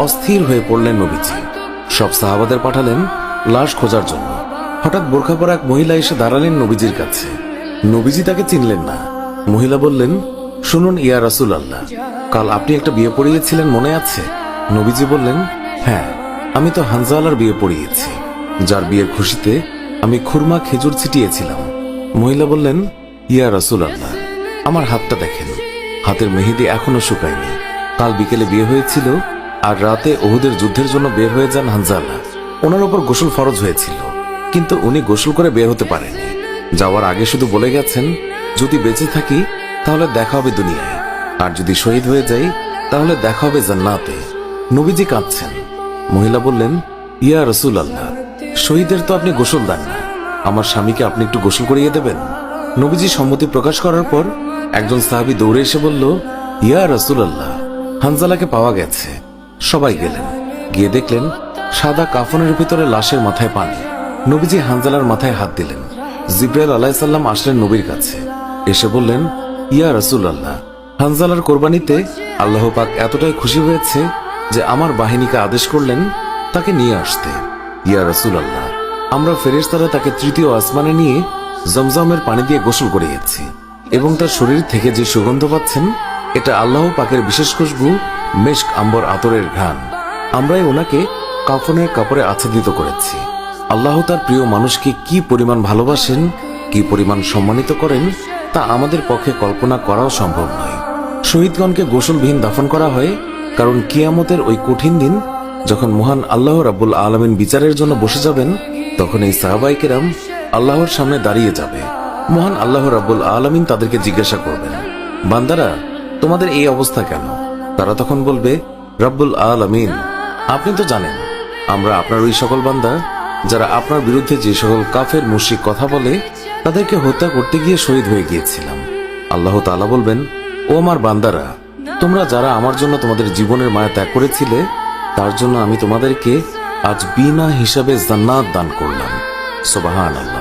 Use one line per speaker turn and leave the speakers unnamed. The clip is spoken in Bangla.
অস্থির হয়ে পড়লেন নবীজি। সব সাহাবাদের পাঠালেন লাশ খোঁজার জন্য। হঠাৎ বোরখা পরা এক মহিলা এসে দাঁড়ালেন নবীজির কাছে। নবীজি তাকে চিনলেন না। মহিলা বললেন, শুনুন ইয়া রাসূলুল্লাহ, কাল আপনি একটা বিয়ে পড়িয়েছিলেন মনে আছে? নবীজি বললেন, হ্যাঁ, আমি তো হানজালার বিয়ে পড়িয়েছি, যার বিয়ের খুশিতে আমি খুরমা খেজুর ছিটিয়েছিলাম। মহিলা বললেন, ইয়া রাসূলুল্লাহ, আমার হাতটা দেখেন, হাতের মেহেদি এখনো শুকায়নি। কাল বিকেলে বিয়ে হয়েছিল, আর রাতে উহুদের যুদ্ধের জন্য বের হয়ে যান হানজালা। ওনার উপর গোসল ফরজ হয়েছিল, কিন্তু উনি গোসল করে বের হতে পারেননি। যাওয়ার আগে শুধু বলে গেছেন, যদি বেঁচে থাকি তাহলে দেখা হবে দুনিয়ায়, আর যদি শহীদ হয়ে যাই তাহলে দেখা হবে জান্নাতে। নবীজি কাঁদছেন। মহিলা বললেন, ইয়া রাসূলুল্লাহ, শহীদের তো আপনি গোসল দেন না, আমার স্বামীকে আপনি একটু গোসল করিয়ে দেবেন। নবীজি সম্মতি প্রকাশ করার পর একজন সাহাবী দৌড়ে এসে বলল, ইয়া রাসূলুল্লাহ, হানজালাকে পাওয়া গেছে। সবাই গেলেন, গিয়ে দেখলেন সাদা কাফনের ভিতরে লাশের মাথায় পানি। নবীজি হানজালার মাথায় হাত দিলেন। জিবরাইল আলাইহিস সালাম আসলেন নবীর কাছে, এসে বললেন, ইয়া রাসূলুল্লাহ, হানজালার কোরবানিতে আল্লাহ পাক এতটাই খুশি হয়েছে যে আমার বাহিনীকে আদেশ করলেন তাকে নিয়ে আসতে। ইয়া রাসূলুল্লাহ, আমরা ফেরেশতারা তাকে তৃতীয় আসমানে নিয়ে জমজমের পানি দিয়ে গোসল করিয়েছি, এবং তার শরীর থেকে যে সুগন্ধ পাচ্ছেন এটা আল্লাহ পাকের বিশেষ খুশবু, মেশক আম্বর আতরের ঘ্রাণ। আমরাই ওনাকে কাফনের কাপড়ে আচ্ছাদিত করেছি। আল্লাহ তার প্রিয় মানুষকে কি পরিমাণ ভালোবাসেন, কি পরিমাণ সম্মানিত করেন, তা আমাদের পক্ষে কল্পনা করাও সম্ভব নয়। শহীদগণকে গোসলবিহীন দাফন করা হয়, কারণ কিয়ামতের ওই কঠিন দিন যখন মহান আল্লাহ রাব্বুল আলামিন বিচারের জন্য বসে যাবেন, তখন এই সাহাবায়ে কেরাম আল্লাহর সামনে দাঁড়িয়ে যাবে। মহান আল্লাহ রাব্বুল আলামিন তাদেরকে জিজ্ঞাসা করবেন, বান্দারা, তোমাদের এই অবস্থা কেন? তারা তখন বলবে, রাব্বুল আলামিন, আপনি তো জানেন আমরা আপনার ওই সকল বান্দা যারা আপনার বিরুদ্ধে যে সকল কাফের মুশরিক কথা বলে তাদেরকে হত্যা করতে গিয়ে শহীদ হয়ে গিয়েছিলাম। আল্লাহ তাআলা বলবেন, ও আমার বান্দারা, তোমরা যারা আমার জন্য তোমাদের জীবনের মায়া ত্যাগ করেছিলে, তার জন্য আমি তোমাদেরকে আজ বিনা হিসাবে জান্নাত দান করলাম। সুবহানাল্লাহ।